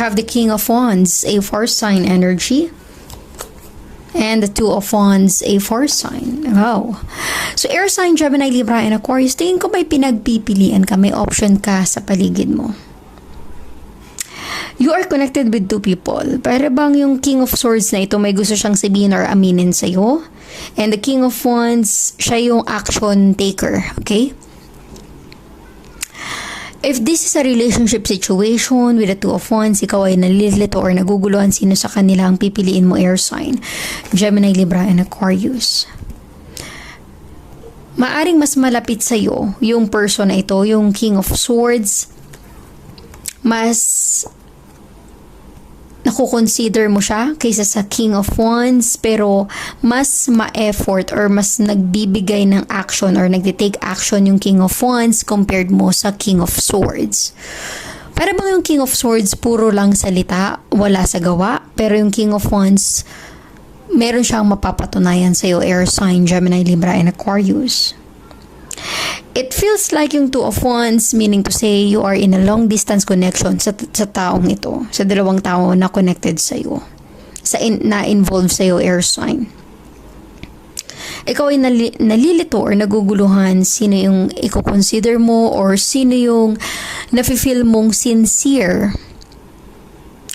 have the King of Wands, a fire sign energy. And the Two of Wands, a fire sign. Wow. So, air sign, Gemini, Libra, and Aquarius, tingin ko may pinagpipilian ka, may option ka sa paligid mo. You are connected with two people. Para bang yung King of Swords na ito may gusto siyang sabihin or aminin sa'yo? And the King of Wands, siya yung action taker. Okay? If this is a relationship situation with the Two of Wands, ikaw ay nalilito or naguguluhan sino sa kanila ang pipiliin mo air sign. Gemini, Libra, and Aquarius. Maaring mas malapit sa'yo yung person na ito, yung King of Swords. Mas nakukonsider mo siya kaysa sa King of Wands, pero mas ma-effort or mas nagbibigay ng action or nagtitake action yung King of Wands compared mo sa King of Swords. Para bang yung King of Swords puro lang salita, wala sa gawa, pero yung King of Wands meron siyang mapapatunayan sa'yo, air sign, Gemini, Libra, and Aquarius. It feels like yung Two of Wands, meaning to say you are in a long distance connection sa taong ito, sa dalawang tao na connected sa'yo, na-involved sa'yo, air sign. Ikaw ay nalilito or naguguluhan sino yung i-consider mo or sino yung nafe-feel mong sincere.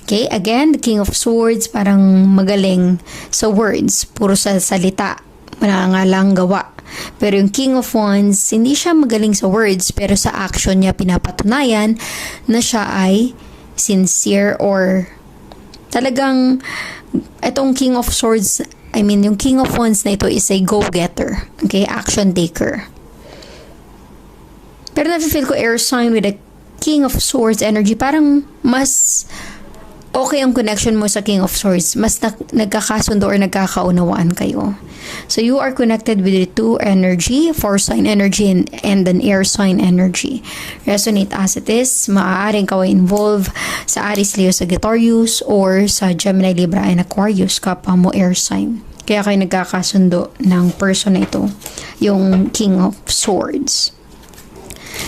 Okay, again, the King of Swords, parang magaling sa words, puro sa salita, wala nga lang gawa. Pero yung King of Wands, hindi siya magaling sa words, pero sa action niya pinapatunayan na siya ay sincere or talagang itong King of Swords, yung King of Wands na ito is a go-getter. Okay, action taker. Pero nafe-feel ko air sign with a King of Swords energy, parang mas okay ang connection mo sa King of Swords. Mas nagkakasundo or nagkakaunawaan kayo. So, you are connected with the two energy, fire sign energy and an air sign energy. Resonate as it is. Maaaring kayo involved sa Aries, Leo, Sagittarius, or sa Gemini, Libra, and Aquarius, kapwa mo air sign. Kaya kayo nagkakasundo ng person na ito, yung King of Swords.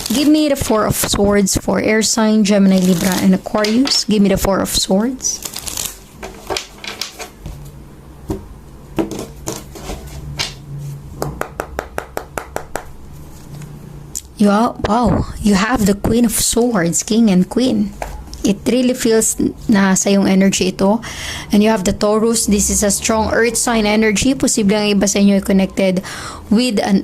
Give me the Four of Swords for air sign, Gemini, Libra, and Aquarius. Give me the Four of Swords. Wow, you have the Queen of Swords, King and Queen. It really feels na sa yung energy ito. And you have the Taurus. This is a strong earth sign energy. Posible ang iba sa inyo ay connected with an